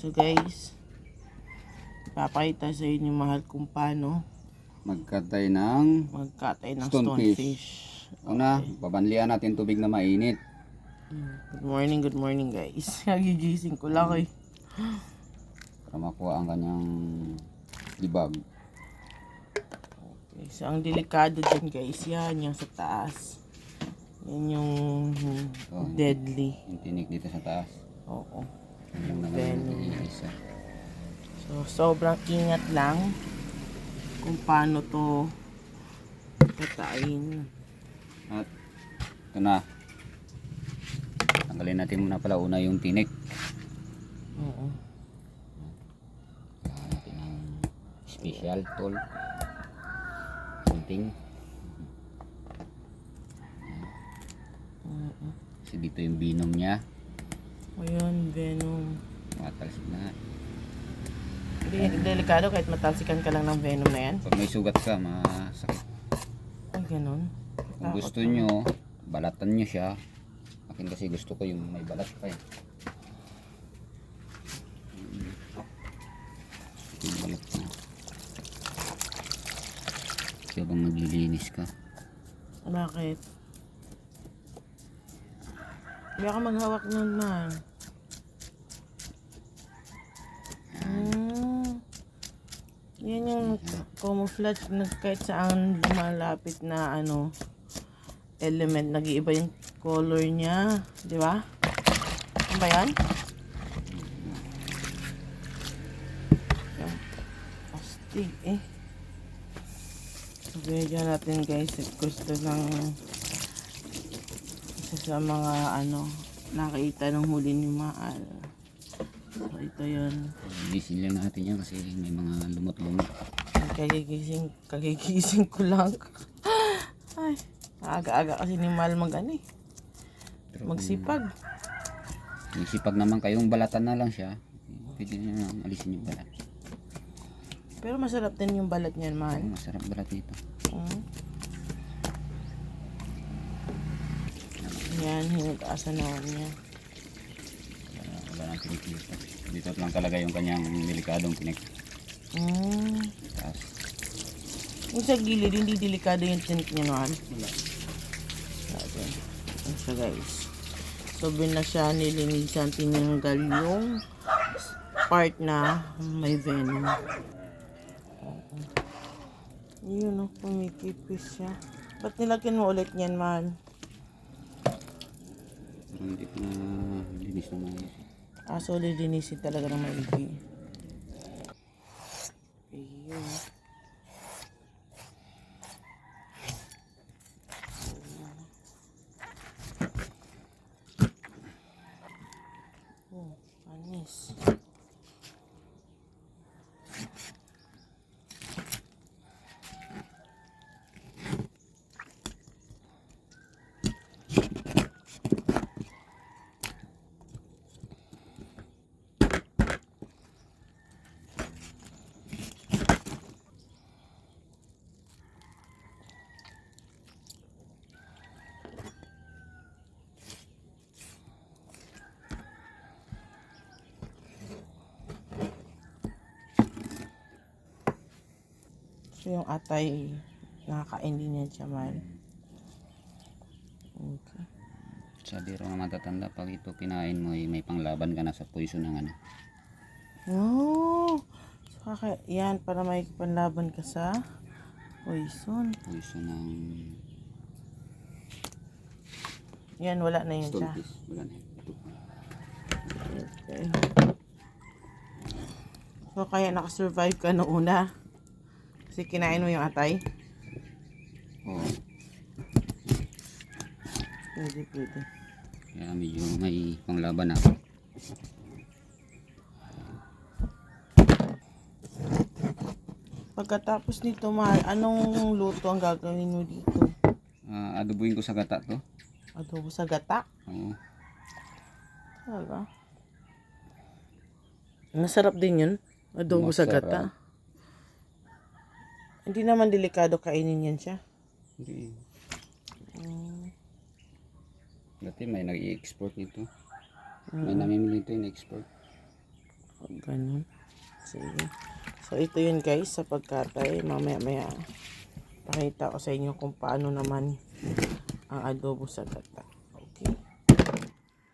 So guys, papakita sa inyo mahal kung paano Magkatay ng magkatay ng stonefish. stonefish. Una, babanlian natin tubig na mainit. Good morning guys. Nagigising ko lang eh. Para makuha ang kanyang libag. Okay, so ang delikado dyan guys, yan yung sa taas. Yan yung deadly. Yung tinik dito sa taas. Oo. Yung Venom. nag-iisa. So sobrang ingat lang kung paano to katain. At ito na. Tanggalin natin muna pala una yung tinik. Oo. Kailangan natin ng special tool. Something. Kasi dito yung binom niya. Ayun, venom. Matalsik na. Delikado kahit matalsikan ka lang ng venom na yan. Pag may sugat ka, masakit. Ay, ganun. Kung gusto nyo, balatan nyo siya. Akin kasi gusto ko yung may balat pa eh. Yung balat na. Kaya bang maglilinis ka? Bakit? Hindi ako maghawak nun man. Yan yung camouflage na kahit saan lumalapit na element, nag-iiba yung color niya, di ba? Ano ba yan? Astig eh. So, bigyan natin guys, gusto ng isa sa mga nakita ng huli ni Maal. So, ito yun. Linisin lang natin yan kasi may mga lumot-lumot. Kagigising ko lang. Ay, aga-aga kasi ni Mal magsipag. May sipag naman kayong balatan na lang siya. Pwede nyo na alisin yung balat. Pero masarap din yung balat niyan, Mal. Masarap balat dito. Yan, hinag-asa naman niya. Wala nang tinik dito. Dito lang talaga yung kanyang delikadong tinik. Taas. Yung sa gilid, hindi delikado yung tinik niya, Mal. Wala. Sabi. Yan siya, guys. So, na siya nilinisan, tinanggal yung part na may venom. Yun, kumikipis siya. Ba't nilagyan mo ulit niyan, Mal? Pero hindi ko na linis na maayos. So lilinisin talaga ng maigi. Ayun. Panis. So yung atay, nakakain din yan siya, Mal. Okay. Sabi rin na matatanda, pag ito kinain mo, may panglaban ka na sa poison ng ano. Oh, so yan, para may panlaban ka sa poison. Poison ng Yan, wala na yun siya. stonefish. Wala na yun. Ito. Okay. So kaya nakasurvive ka noong una? Kasi kinain mo yung atay? Oo. Pwede. Kaya medyo may panglaban na. Pagkatapos nito, Mahal, anong luto ang gagawin mo dito? Adobuhin ko sa gata to. Adobo sa gata? Oo. Talaga? Masarap din yun. Adobo sa gata. Hindi naman delikado kainin yan siya. Hindi. Dati may nag-i-export nito. May namimili ito yung export. Ganun. Sige. So, ito yun guys sa pagkatay. Mamaya-maya pakita ko sa inyo kung paano naman ang adobo sa gata.